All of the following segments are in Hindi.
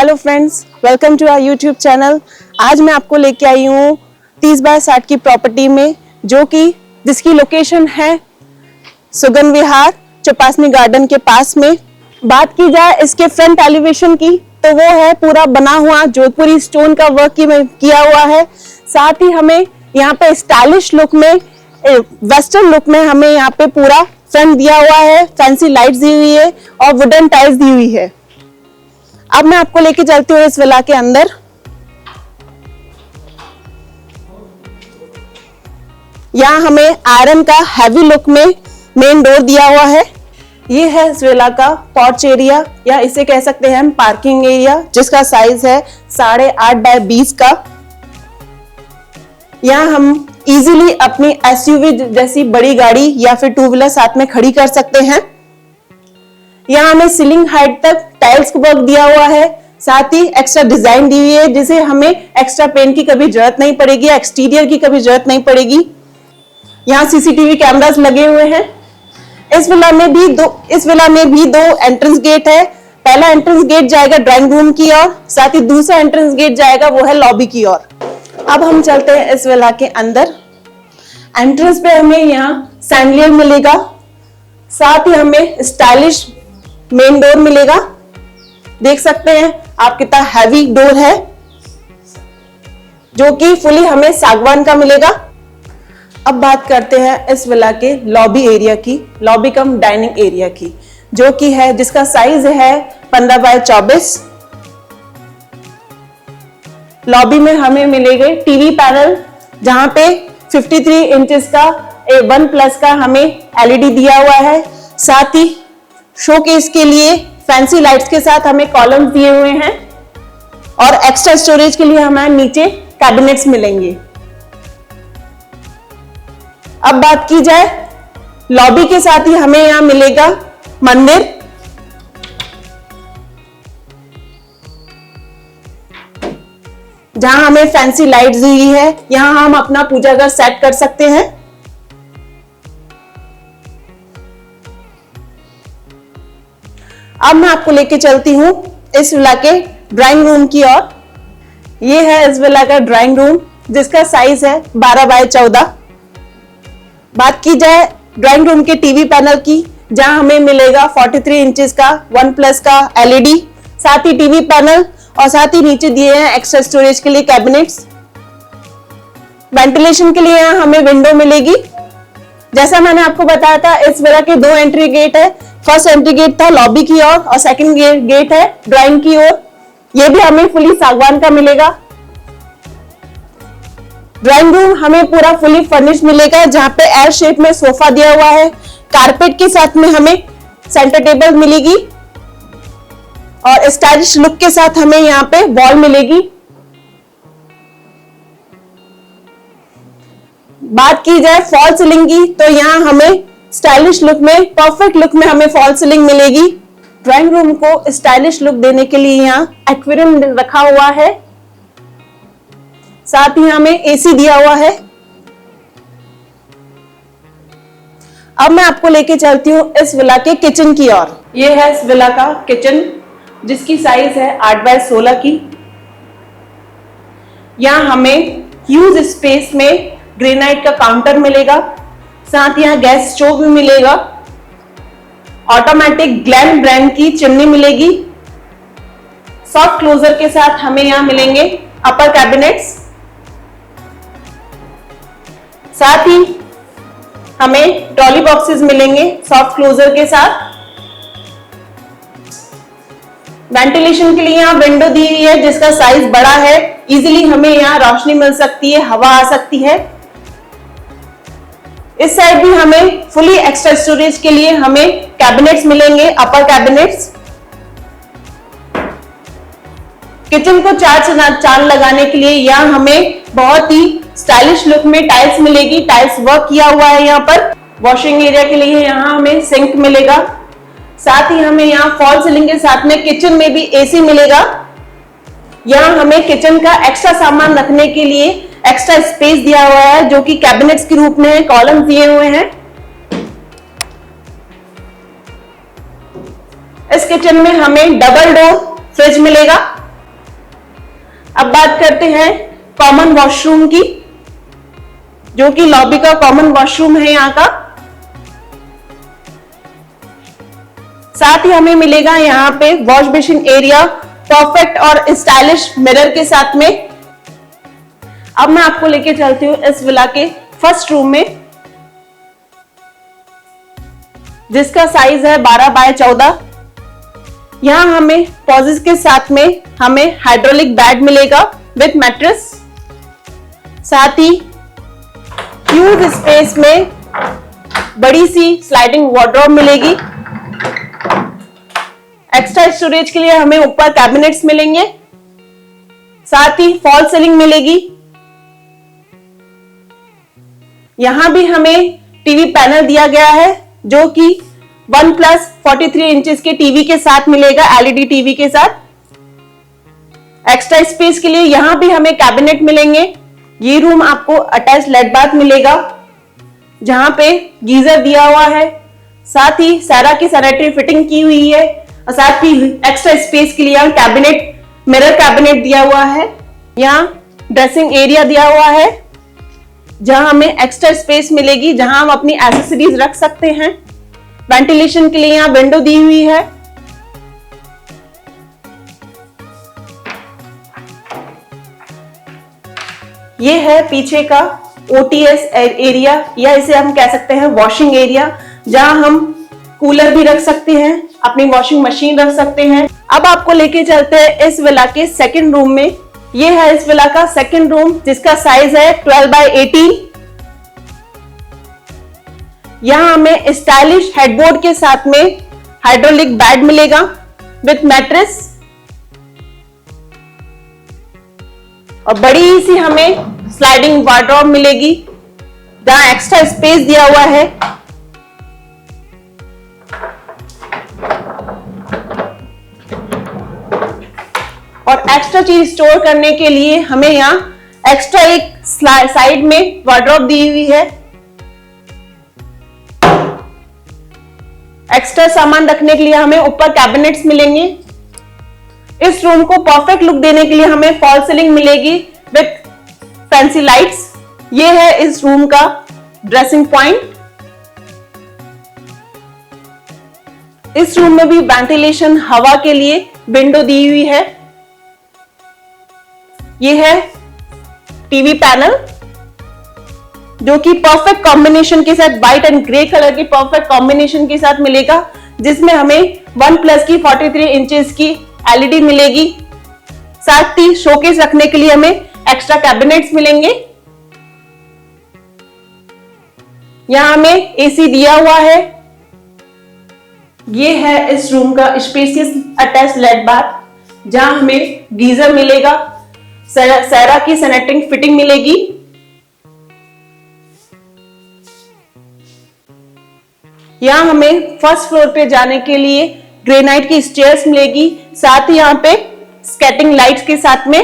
Hello friends, welcome to our YouTube channel. आज मैं आपको लेके आई हूँ 30 बाय 60 की प्रॉपर्टी में, जिसकी लोकेशन है सुगन विहार चौपासनी गार्डन के पास में। बात की जाए इसके फ्रंट एलिवेशन की तो वो है पूरा बना हुआ जोधपुरी स्टोन का वर्क किया हुआ है। साथ ही हमें यहाँ पे स्टाइलिश लुक में, वेस्टर्न लुक में हमें यहाँ पे पूरा फ्रंट दिया हुआ है, फैंसी लाइट्स दी हुई है और वुडन टाइल्स दी हुई है। अब मैं आपको लेके चलती हूँ इस विला के अंदर। यहाँ हमें आयरन का हैवी लुक में मेन डोर दिया हुआ है। ये है इस विला का पोर्च एरिया, या इसे कह सकते हैं हम पार्किंग एरिया, जिसका साइज है 8.5 बाय 20 का। यहाँ हम इजीली अपनी एसयूवी जैसी बड़ी गाड़ी या फिर टू व्हीलर साथ में खड़ी कर सकते हैं। यहाँ हमें सीलिंग हाइट तक टाइल्स वर्क दिया हुआ है, साथ ही एक्स्ट्रा डिजाइन दी हुई है, जिसे हमें एक्स्ट्रा पेंट की कभी जरूरत नहीं पड़ेगी, एक्सटीरियर की कभी जरूरत नहीं पड़ेगी। यहाँ सीसीटीवी कैमरास लगे हुए हैं। इस विला में भी दो एंट्रेंस गेट है। पहला एंट्रेंस गेट जाएगा ड्राइंग रूम की ओर, साथ ही दूसरा एंट्रेंस गेट जाएगा वो है लॉबी की ओर। अब हम चलते हैं इस विला के अंदर। एंट्रेंस पे हमें यहाँ सैंडलियर मिलेगा, साथ ही हमें स्टाइलिश मेन डोर मिलेगा। देख सकते हैं आप कितना हैवी डोर है, जो कि फुली हमें सागवान का मिलेगा। अब बात करते हैं इस विला के लॉबी एरिया की, लॉबी कम डाइनिंग एरिया की, जो कि है जिसका साइज है 15 बाय 24। लॉबी में हमें मिलेंगे टीवी पैनल, जहां पे 53 इंचेस का 1+ का हमें एलईडी दिया हुआ है। साथ ही शोकेस के लिए फैंसी लाइट्स के साथ हमें कॉलम्स दिए हुए हैं और एक्स्ट्रा स्टोरेज के लिए हमें नीचे कैबिनेट्स मिलेंगे। अब बात की जाए लॉबी के साथ ही हमें यहां मिलेगा मंदिर, जहां हमें फैंसी लाइट्स दी हुई है। यहां हम अपना पूजा घर सेट कर सकते हैं। अब मैं आपको लेके चलती हूं इस विला के ड्राइंग रूम की ओर। ये है इस विला का ड्राइंग रूम, जिसका साइज है 12 बाय 14। बात की जाए ड्राइंग रूम के टीवी पैनल की, जहां हमें मिलेगा 43 इंचेस का 1+ का एलईडी, साथ ही टीवी पैनल और साथ ही नीचे दिए हैं एक्स्ट्रा स्टोरेज के लिए कैबिनेट्स। वेंटिलेशन के लिए यहां हमें विंडो मिलेगी। जैसा मैंने आपको बताया था, इस विला के 2 एंट्री गेट है। फर्स्ट एंट्री गेट था लॉबी की ओर और सेकंड गेट है ड्राइंग की ओर। यह भी हमें फुली सागवान का मिलेगा। ड्राइंग रूम हमें पूरा फुली फर्निश मिलेगा, जहां पे एल शेप में सोफा दिया हुआ है। कारपेट के साथ में हमें सेंटर टेबल मिलेगी और स्टाइलिश लुक के साथ हमें यहाँ पे वॉल मिलेगी। बात की जाए फॉल सीलिंग की, तो यहाँ हमें स्टाइलिश लुक में, परफेक्ट लुक में हमें फॉल सीलिंग मिलेगी। ड्राइंग रूम को स्टाइलिश लुक देने के लिए यहाँ एक्वेरियम रखा हुआ है, साथ ही हमें एसी दिया हुआ है। अब मैं आपको लेके चलती हूँ इस विला के किचन की ओर। ये है इस विला का किचन, जिसकी साइज है 8 बाय 16 की। यहाँ हमें ह्यूज स्पेस में ग्रेनाइट का काउंटर मिलेगा, साथ ही यहाँ गैस स्टोव भी मिलेगा। ऑटोमेटिक ग्लैम ब्रांड की चिमनी मिलेगी। सॉफ्ट क्लोजर के साथ हमें यहाँ मिलेंगे अपर कैबिनेट्स, साथ ही हमें ट्रॉली बॉक्सेस मिलेंगे सॉफ्ट क्लोजर के साथ। वेंटिलेशन के लिए यहाँ विंडो दी हुई है, जिसका साइज बड़ा है। इजीली हमें यहाँ रोशनी मिल सकती है, हवा आ सकती है। इस साइड भी हमें फुली एक्स्ट्रा स्टोरेज के लिए हमें कैबिनेट्स मिलेंगे, अपर कैबिनेट्स। किचन को चार लगाने के लिए यहाँ हमें बहुत ही स्टाइलिश लुक में टाइल्स मिलेगी। टाइल्स वर्क किया हुआ है यहाँ पर। वॉशिंग एरिया के लिए यहाँ हमें सिंक मिलेगा, साथ ही हमें यहाँ फॉल सीलिंग के साथ में किचन में भी एसी मिलेगा। यहाँ हमें किचन का एक्स्ट्रा सामान रखने के लिए एक्स्ट्रा स्पेस दिया हुआ है, जो कि कैबिनेट्स के रूप में कॉलम दिए हुए हैं। इस किचन में हमें डबल डोर फ्रिज मिलेगा, अब बात करते हैं कॉमन वॉशरूम की, जो कि लॉबी का कॉमन वॉशरूम है यहाँ का। साथ ही हमें मिलेगा यहाँ पे वॉश बेसिन एरिया परफेक्ट और स्टाइलिश मिरर के साथ में। अब मैं आपको लेके चलती हूँ इस विला के फर्स्ट रूम में, जिसका साइज है 12 बाय 14। यहां हमें पॉजेस के साथ में हमें हाइड्रोलिक बेड मिलेगा विथ मैट्रेस। साथ ही ह्यूज स्पेस में बड़ी सी स्लाइडिंग वार्डरोब मिलेगी। एक्स्ट्रा स्टोरेज के लिए हमें ऊपर कैबिनेट्स मिलेंगे। साथ ही फॉल सीलिंग मिलेगी। यहां भी हमें टीवी पैनल दिया गया है, जो कि OnePlus 43 इंचेस के टीवी के साथ मिलेगा, एलईडी टीवी के साथ। एक्स्ट्रा स्पेस के लिए यहां भी हमें कैबिनेट मिलेंगे। ये रूम आपको अटैच लेट बाथ मिलेगा, जहां पे गीजर दिया हुआ है। साथ ही सारा की सैनिटरी फिटिंग की हुई है, और साथ ही एक्स्ट्रा स्पेस के लिए यहाँ कैबिनेट, मिरर कैबिनेट दिया हुआ है। यहाँ ड्रेसिंग एरिया दिया हुआ है, जहां हमें एक्स्ट्रा स्पेस मिलेगी, जहां हम अपनी एक्सेसरीज रख सकते हैं। वेंटिलेशन के लिए यहां विंडो दी हुई है। ये है पीछे का ओटीएस एरिया, या इसे हम कह सकते हैं वॉशिंग एरिया, जहां हम कूलर भी रख सकते हैं, अपनी वॉशिंग मशीन रख सकते हैं। अब आपको लेके चलते हैं इस विला के सेकंड रूम में। ये है इस विला का सेकंड रूम, जिसका साइज है 12 बाय 18। यहां हमें स्टाइलिश हेडबोर्ड के साथ में हाइड्रोलिक बेड मिलेगा विथ मैट्रेस, और बड़ी सी हमें स्लाइडिंग वार्डरोब मिलेगी, जहां एक्स्ट्रा स्पेस दिया हुआ है। और एक्स्ट्रा चीज स्टोर करने के लिए हमें यहाँ एक्स्ट्रा एक साइड में वार्डरोब दी हुई है। एक्स्ट्रा सामान रखने के लिए हमें ऊपर कैबिनेट्स मिलेंगे। इस रूम को परफेक्ट लुक देने के लिए हमें फॉल सीलिंग मिलेगी विथ फैंसी लाइट्स। ये है इस रूम का ड्रेसिंग पॉइंट। इस रूम में भी वेंटिलेशन, हवा के लिए विंडो दी हुई है। ये है टीवी पैनल, जो कि परफेक्ट कॉम्बिनेशन के साथ, व्हाइट एंड ग्रे कलर की परफेक्ट कॉम्बिनेशन के साथ मिलेगा, जिसमें हमें OnePlus की 43 इंचेस की एलईडी मिलेगी। साथ ही शोकेस रखने के लिए हमें एक्स्ट्रा कैबिनेट्स मिलेंगे। यहां हमें एसी दिया हुआ है। ये है इस रूम का स्पेसियस अटैच लेट बाथ, जहां हमें गीजर मिलेगा, सैरा की सैनिटरी फिटिंग मिलेगी। यहां हमें फर्स्ट फ्लोर पे जाने के लिए ग्रेनाइट की स्टेयर्स मिलेगी, साथ ही यहां पे स्केटिंग लाइट्स के साथ में।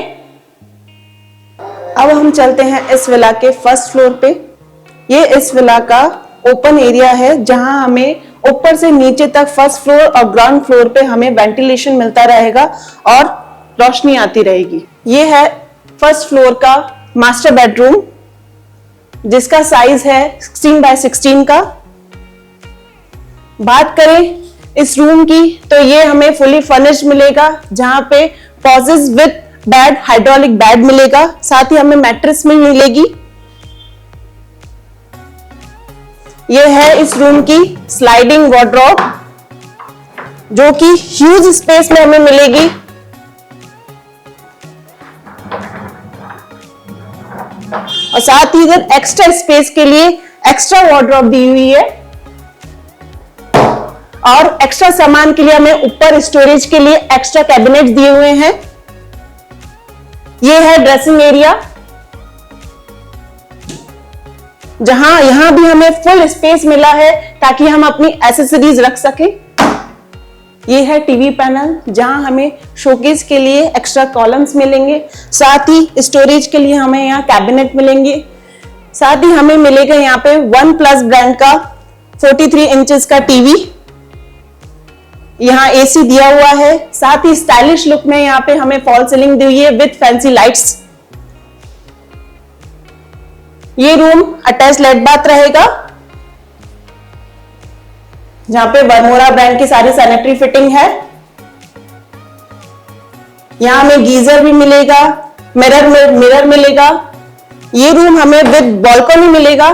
अब हम चलते हैं इस विला के फर्स्ट फ्लोर पे। ये इस विला का ओपन एरिया है, जहां हमें ऊपर से नीचे तक फर्स्ट फ्लोर और ग्राउंड फ्लोर पे हमें वेंटिलेशन मिलता रहेगा और रोशनी आती रहेगी। ये है फर्स्ट फ्लोर का मास्टर बेडरूम, जिसका साइज है 16 बाय 16 का। बात करें इस रूम की, तो ये हमें फुली फर्निश्ड मिलेगा, जहां पे पॉजेस विद बेड, हाइड्रोलिक बेड मिलेगा, साथ ही हमें मैट्रेस में मिलेगी। ये है इस रूम की स्लाइडिंग वार्डरोब, जो कि ह्यूज स्पेस में हमें मिलेगी। और साथ ही इधर एक्स्ट्रा स्पेस के लिए एक्स्ट्रा वार्डरोब दी हुई है, और एक्स्ट्रा सामान के लिए हमें ऊपर स्टोरेज के लिए एक्स्ट्रा कैबिनेट दिए हुए हैं। ये है ड्रेसिंग एरिया, जहां यहां भी हमें फुल स्पेस मिला है ताकि हम अपनी एसेसरीज रख सकें। ये है टीवी पैनल, जहां हमें शोकेस के लिए एक्स्ट्रा कॉलम्स मिलेंगे, साथ ही स्टोरेज के लिए हमें यहाँ कैबिनेट मिलेंगे। साथ ही हमें मिलेगा यहाँ पे OnePlus ब्रांड का 43 इंचेस का टीवी। यहाँ एसी दिया हुआ है, साथ ही स्टाइलिश लुक में यहाँ पे हमें फॉल सीलिंग दी हुई है विद फैंसी लाइट्स। ये रूम अटैच लेट बाथ रहेगा, जहां पे वर्मोरा ब्रांड की सारी सैनिटरी फिटिंग है। यहां हमें गीजर भी मिलेगा, मिरर मिलेगा। ये रूम हमें विद बालकनी मिलेगा,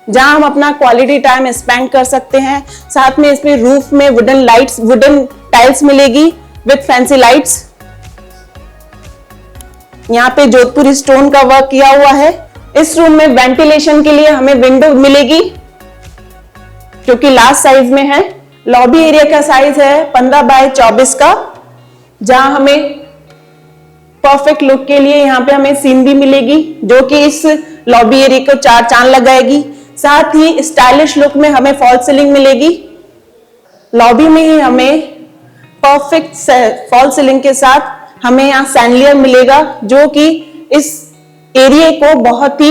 जहां हम अपना क्वालिटी टाइम स्पेंड कर सकते हैं। साथ में इसमें रूफ में वुडन टाइल्स मिलेगी विद फैंसी लाइट्स। यहाँ पे जोधपुरी स्टोन का वर्क किया हुआ है। इस रूम में वेंटिलेशन के लिए हमें विंडो मिलेगी, जो कि लार्ज साइज में है। लॉबी एरिया का साइज है 15 बाय 24 का, जहां हमें परफेक्ट लुक के लिए यहाँ पे हमें सीन भी मिलेगी, जो कि इस लॉबी एरिया को 4 चांद लगाएगी। साथ ही स्टाइलिश लुक में हमें फॉल सीलिंग मिलेगी। लॉबी में ही हमें परफेक्ट फॉल सीलिंग के साथ हमें यहाँ सैंडलियर मिलेगा, जो कि इस एरिया को बहुत ही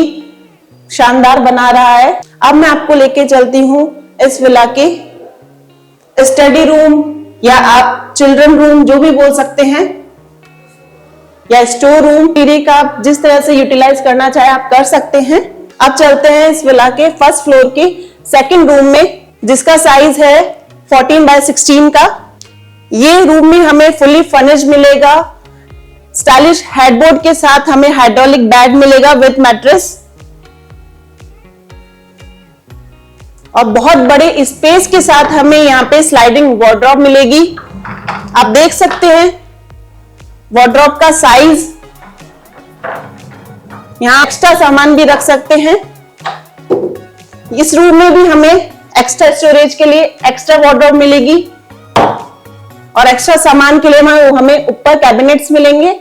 शानदार बना रहा है। अब मैं आपको लेके चलती हूँ इस विला के स्टडी रूम, या आप चिल्ड्रन रूम जो भी बोल सकते हैं, या स्टोर रूम। एरिया का आप जिस तरह से यूटिलाइज करना चाहे आप कर सकते हैं। अब चलते हैं इस विला के फर्स्ट फ्लोर के सेकंड रूम में, जिसका साइज है 14 बाय 16 का। ये रूम में हमें फुली फर्निश्ड मिलेगा, स्टाइलिश हेडबोर्ड के साथ हमें हाइड्रोलिक बेड मिलेगा विद मैट्रेस, और बहुत बड़े स्पेस के साथ हमें यहाँ पे स्लाइडिंग वार्डरोब मिलेगी। आप देख सकते हैं वार्डरोब का साइज। यहाँ एक्स्ट्रा सामान भी रख सकते हैं। इस रूम में भी हमें एक्स्ट्रा स्टोरेज के लिए एक्स्ट्रा वार्डरोब मिलेगी, और एक्स्ट्रा सामान के लिए हमें ऊपर कैबिनेट्स मिलेंगे।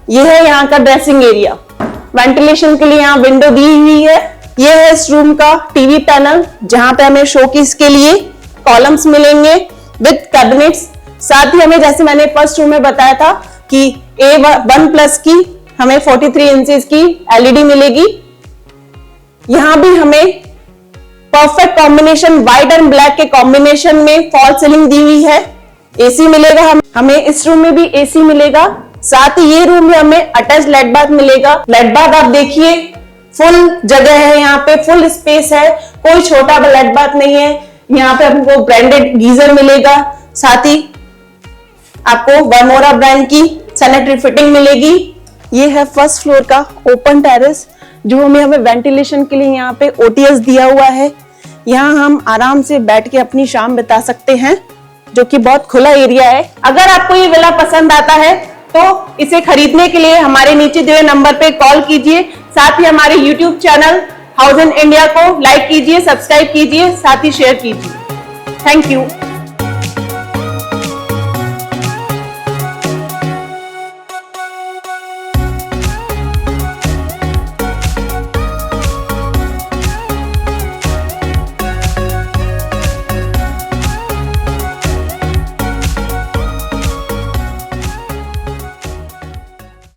यह है यहाँ का ड्रेसिंग एरिया। वेंटिलेशन के लिए यहाँ विंडो दी हुई है। यह है इस रूम का टीवी पैनल, जहां पे हमें शोकेस के लिए कॉलम्स मिलेंगे विद कैबिनेट्स। साथ ही हमें, जैसे मैंने फर्स्ट रूम में बताया था, कि A1+ की हमें 43 इंचेस की LED मिलेगी। यहां भी हमें perfect combination white and black के कॉम्बिनेशन में फॉल सीलिंग दी हुई है। एसी मिलेगा हमें इस रूम में भी एसी मिलेगा। साथ ही ये रूम में हमें अटैच लेट बाथ मिलेगा। लेट बाथ आप देखिए, फुल जगह है, यहाँ पे फुल स्पेस है, कोई छोटा लेट बाथ नहीं है। यहाँ पे हमको ब्रांडेड गीजर मिलेगा, साथ ही आपको वर्मोरा ब्रांड की सैनिटरी फिटिंग मिलेगी। ये है फर्स्ट फ्लोर का ओपन टेरेस, जो हमें वेंटिलेशन के लिए यहाँ पे OTS दिया हुआ है। यहाँ हम आराम से बैठ के अपनी शाम बिता सकते हैं, जो कि बहुत खुला एरिया है। अगर आपको ये विला पसंद आता है तो इसे खरीदने के लिए हमारे नीचे दिए नंबर पे कॉल कीजिए। साथ ही हमारे YouTube channel house in India को लाइक कीजिए, सब्सक्राइब कीजिए, साथ ही शेयर कीजिए। Thank you.